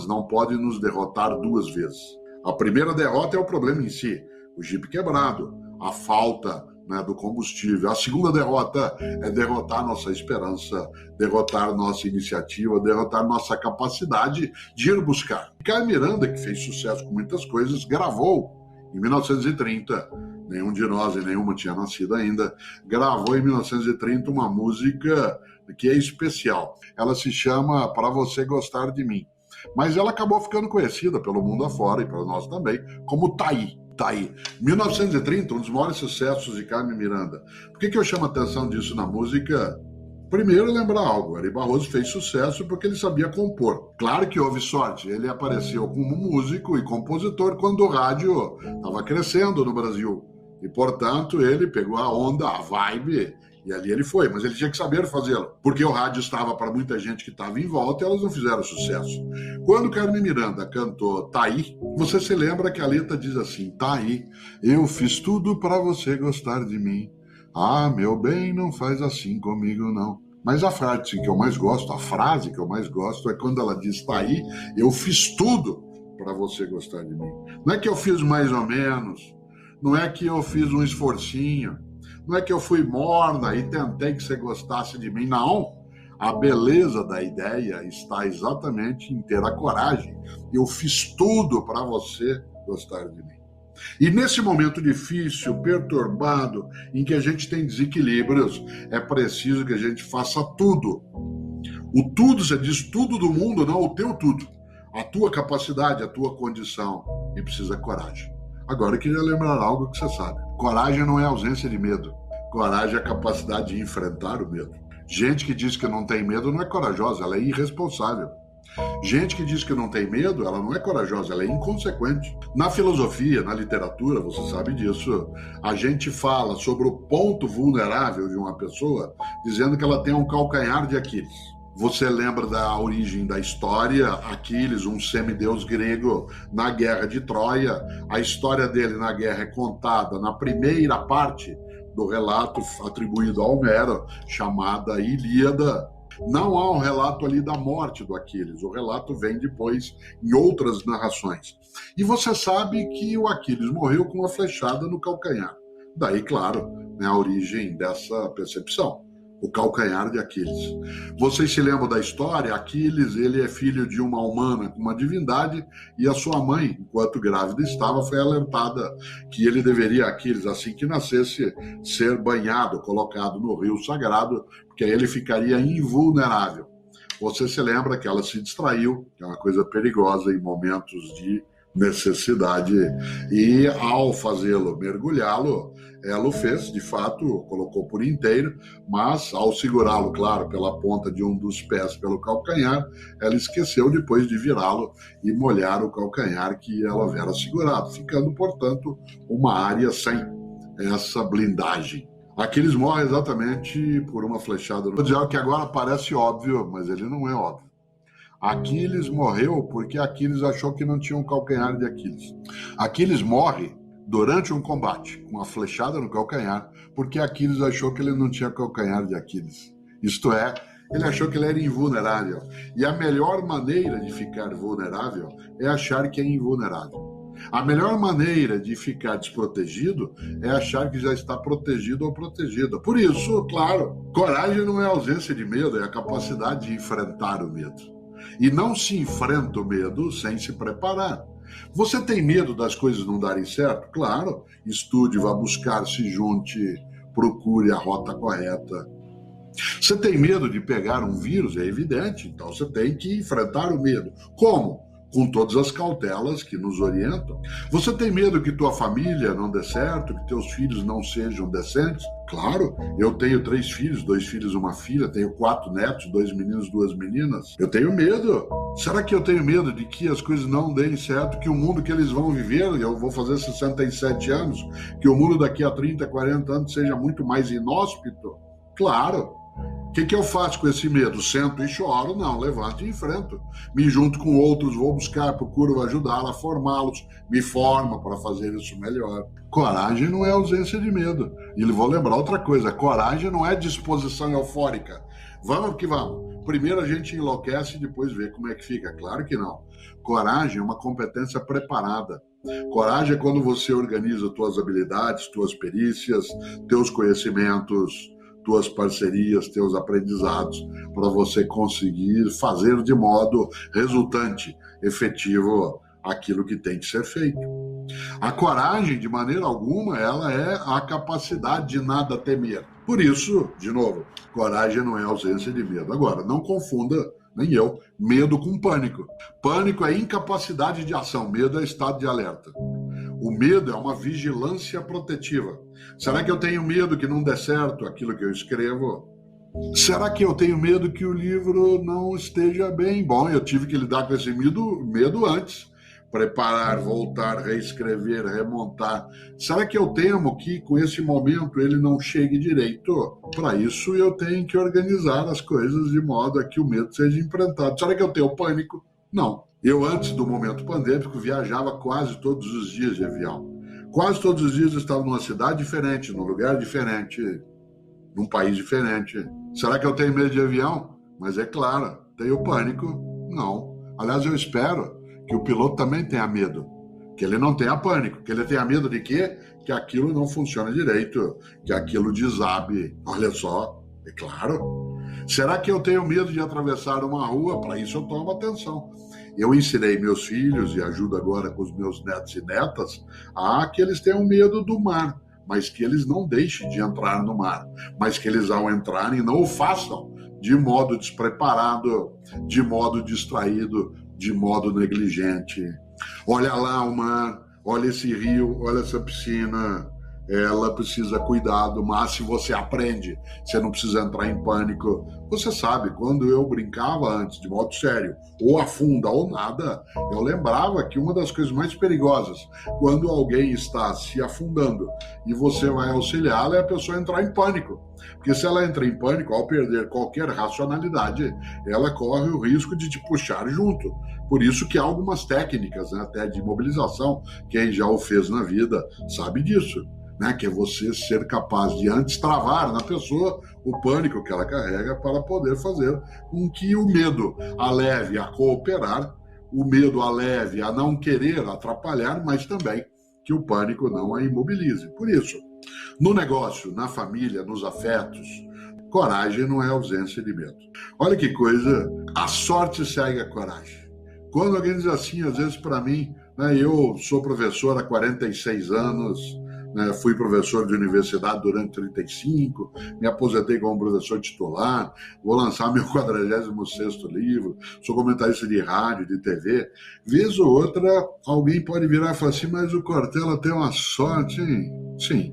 não podem nos derrotar duas vezes. A primeira derrota é o problema em si, o Jeep quebrado, a falta, né, do combustível. A segunda derrota é derrotar nossa esperança, derrotar nossa iniciativa, derrotar nossa capacidade de ir buscar. Carmen Miranda, que fez sucesso com muitas coisas, gravou em 1930, nenhum de nós e nenhuma tinha nascido ainda, gravou em 1930 uma música que é especial. Ela se chama Pra Você Gostar de Mim. Mas ela acabou ficando conhecida pelo mundo afora e para nós também como Taí. 1930, um dos maiores sucessos de Carmen Miranda. Por que eu chamo a atenção disso na música? Primeiro, lembrar algo. Ari Barroso fez sucesso porque ele sabia compor. Claro que houve sorte. Ele apareceu como músico e compositor quando o rádio estava crescendo no Brasil. E, portanto, ele pegou a onda, a vibe, e ali ele foi. Mas ele tinha que saber fazê-lo, porque o rádio estava para muita gente que estava em volta e elas não fizeram sucesso. Quando Carmen Miranda cantou Taí, você se lembra que a letra diz assim: Taí, eu fiz tudo para você gostar de mim. Ah, meu bem, não faz assim comigo, não. Mas a frase que eu mais gosto, é quando ela diz, Taí, eu fiz tudo para você gostar de mim. Não é que eu fiz mais ou menos, não é que eu fiz um esforcinho, não é que eu fui morna e tentei que você gostasse de mim, não. A beleza da ideia está exatamente em ter a coragem. Eu fiz tudo para você gostar de mim. E nesse momento difícil, perturbado, em que a gente tem desequilíbrios, é preciso que a gente faça tudo. O tudo, você diz tudo do mundo, não o teu tudo. A tua capacidade, a tua condição. E precisa coragem. Agora eu queria lembrar algo que você sabe. Coragem não é ausência de medo. Coragem é a capacidade de enfrentar o medo. Gente que diz que não tem medo não é corajosa, ela é irresponsável. Gente que diz que não tem medo, ela não é corajosa, ela é inconsequente. Na filosofia, na literatura, você sabe disso, a gente fala sobre o ponto vulnerável de uma pessoa, dizendo que ela tem um calcanhar de Aquiles. Você lembra da origem da história? Aquiles, um semideus grego, na guerra de Troia. A história dele na guerra é contada na primeira parte do relato atribuído a Homero, chamada Ilíada. Não há um relato ali da morte do Aquiles, o relato vem depois em outras narrações. E você sabe que o Aquiles morreu com uma flechada no calcanhar. Daí, claro, né, a origem dessa percepção, o calcanhar de Aquiles. Vocês se lembram da história? Aquiles, ele é filho de uma humana com uma divindade e a sua mãe, enquanto grávida estava, foi alertada que ele deveria, Aquiles, assim que nascesse, ser banhado, colocado no rio sagrado, porque aí ele ficaria invulnerável. Você se lembra que ela se distraiu, que é uma coisa perigosa em momentos de necessidade, e ao fazê-lo mergulhá-lo, ela o fez, de fato, colocou por inteiro, mas ao segurá-lo, claro, pela ponta de um dos pés pelo calcanhar, ela esqueceu depois de virá-lo e molhar o calcanhar que ela havia segurado, ficando, portanto, uma área sem essa blindagem. Aquiles morre exatamente por uma flechada. Vou dizer que agora parece óbvio, mas ele não é óbvio. Aquiles morreu porque Aquiles achou que não tinha um calcanhar de Aquiles. Aquiles morre durante um combate, com uma flechada no calcanhar, porque Aquiles achou que ele não tinha calcanhar de Aquiles. Isto é, ele achou que ele era invulnerável. E a melhor maneira de ficar vulnerável é achar que é invulnerável. A melhor maneira de ficar desprotegido é achar que já está protegido ou protegida. Por isso, claro, coragem não é ausência de medo, é a capacidade de enfrentar o medo. E não se enfrenta o medo sem se preparar. Você tem medo das coisas não darem certo? Claro, estude, vá buscar, se junte, procure a rota correta. Você tem medo de pegar um vírus? É evidente, então você tem que enfrentar o medo. Como? Com todas as cautelas que nos orientam. Você tem medo que tua família não dê certo, que teus filhos não sejam decentes? Claro, eu tenho 3 filhos, 2 filhos, 1 filha, tenho 4 netos, 2 meninos, 2 meninas. Eu tenho medo. Será que eu tenho medo de que as coisas não deem certo, que o mundo que eles vão viver, eu vou fazer 67 anos, que o mundo daqui a 30, 40 anos seja muito mais inóspito? Claro. O que eu faço com esse medo? Sento e choro? Não, levanto e enfrento. Me junto com outros, vou buscar, procuro ajudá-la a formá-los, me formo para fazer isso melhor. Coragem não é ausência de medo. E vou lembrar outra coisa, coragem não é disposição eufórica. Vamos que vamos. primeiro a gente enlouquece e depois vê como é que fica. Claro que não. Coragem é uma competência preparada. Coragem é quando você organiza tuas habilidades, tuas perícias, teus conhecimentos, tuas parcerias, teus aprendizados, para você conseguir fazer de modo resultante, efetivo, aquilo que tem que ser feito. A coragem, de maneira alguma, ela é a capacidade de nada temer. Por isso, de novo, coragem não é ausência de medo. Agora, não confunda, nem eu, medo com pânico. Pânico é incapacidade de ação, medo é estado de alerta. O medo é uma vigilância protetiva. Será que eu tenho medo que não dê certo aquilo que eu escrevo? Será que eu tenho medo que o livro não esteja bem? Bom, eu tive que lidar com esse medo antes. Preparar, voltar, reescrever, remontar. Será que eu temo que com esse momento ele não chegue direito? Para isso eu tenho que organizar as coisas de modo a que o medo seja enfrentado. Será que eu tenho pânico? Não. Eu, antes do momento pandêmico, viajava quase todos os dias de avião. Quase todos os dias eu estava numa cidade diferente, num lugar diferente, num país diferente. Será que eu tenho medo de avião? Mas é claro, tenho pânico? Não. Aliás, eu espero que o piloto também tenha medo, que ele não tenha pânico, que ele tenha medo de quê? Que aquilo não funcione direito, que aquilo desabe. Olha só, é claro. Será que eu tenho medo de atravessar uma rua? Para isso eu tomo atenção. Eu ensinei meus filhos, e ajudo agora com os meus netos e netas, a que eles tenham medo do mar, mas que eles não deixem de entrar no mar, mas que eles, ao entrarem, não o façam de modo despreparado, de modo distraído, de modo negligente. Olha lá o mar, olha esse rio, olha essa piscina. Ela precisa cuidado, mas se você aprende, você não precisa entrar em pânico. Você sabe, quando eu brincava antes, de modo sério, ou afunda ou nada, eu lembrava que uma das coisas mais perigosas, quando alguém está se afundando e você vai auxiliá-la, é a pessoa entrar em pânico. Porque se ela entra em pânico, ao perder qualquer racionalidade, ela corre o risco de te puxar junto. Por isso que há algumas técnicas, né, até de imobilização, quem já o fez na vida sabe disso. Né, que é você ser capaz de antes travar na pessoa o pânico que ela carrega para poder fazer com que o medo a leve a cooperar, o medo a leve a não querer atrapalhar, mas também que o pânico não a imobilize. Por isso, no negócio, na família, nos afetos, coragem não é ausência de medo. Olha que coisa, a sorte segue a coragem. Quando alguém diz assim, às vezes para mim, né, eu sou professor há 46 anos, fui professor de universidade durante 35, me aposentei como professor titular, vou lançar meu 46º livro, sou comentarista de rádio, de TV. Vez ou outra, alguém pode virar e falar assim, mas o Cortella tem uma sorte. Sim,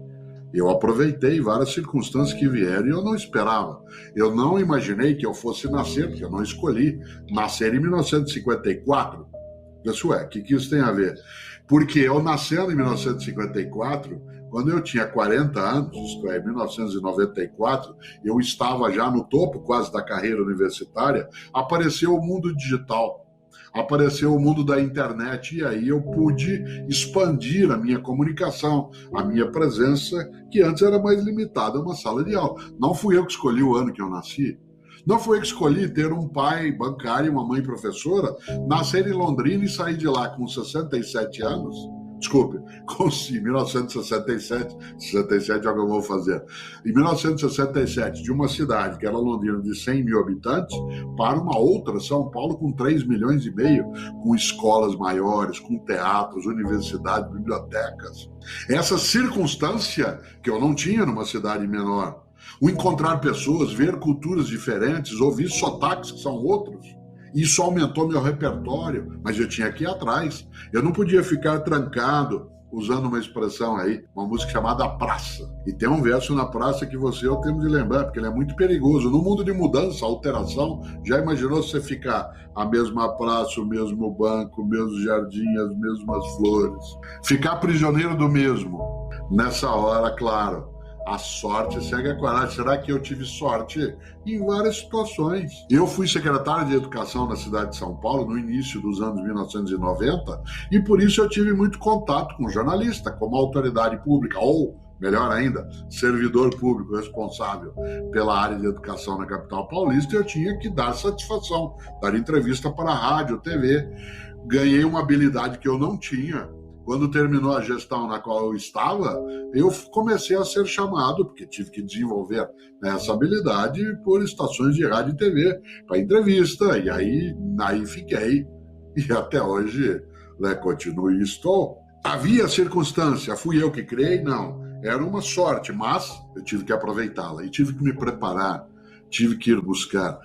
eu aproveitei várias circunstâncias que vieram e eu não esperava. Eu não imaginei que eu fosse nascer, porque eu não escolhi nascer em 1954. Pessoal, o que isso tem a ver? Porque eu nascendo em 1954, quando eu tinha 40 anos, isto é, em 1994, eu estava já no topo quase da carreira universitária, apareceu o mundo digital, apareceu o mundo da internet, e aí eu pude expandir a minha comunicação, a minha presença, que antes era mais limitada a uma sala de aula. Não fui eu que escolhi o ano que eu nasci. Não foi eu que escolhi ter um pai bancário e uma mãe professora, nascer em Londrina e sair de lá com 67 anos. Desculpe, com 1967, 67 é o que eu vou fazer. Em 1967, de uma cidade que era Londrina de 100 mil habitantes, para uma outra, São Paulo, com 3 milhões e meio, com escolas maiores, com teatros, universidades, bibliotecas. Essa circunstância que eu não tinha numa cidade menor. O encontrar pessoas, ver culturas diferentes, ouvir sotaques que são outros. Isso aumentou meu repertório, mas eu tinha que ir atrás. Eu não podia ficar trancado, usando uma expressão aí, uma música chamada Praça. E tem um verso na Praça que você e eu temos de lembrar, porque ele é muito perigoso. No mundo de mudança, alteração, já imaginou você ficar a mesma praça, o mesmo banco, o mesmo jardim, as mesmas flores? Ficar prisioneiro do mesmo. Nessa hora, claro, a sorte segue a coragem. Será que eu tive sorte? Em várias situações. Eu fui secretário de Educação na cidade de São Paulo no início dos anos 1990 e por isso eu tive muito contato com jornalista, como autoridade pública ou melhor ainda, servidor público responsável pela área de educação na capital paulista, eu tinha que dar satisfação, dar entrevista para a rádio, TV. Ganhei uma habilidade que eu não tinha. Quando terminou a gestão na qual eu estava, eu comecei a ser chamado, porque tive que desenvolver essa habilidade, por estações de rádio e TV, para entrevista, e aí fiquei. E até hoje, continuo e estou. Havia circunstância, fui eu que criei? Não. Era uma sorte, mas eu tive que aproveitá-la e tive que me preparar, tive que ir buscar.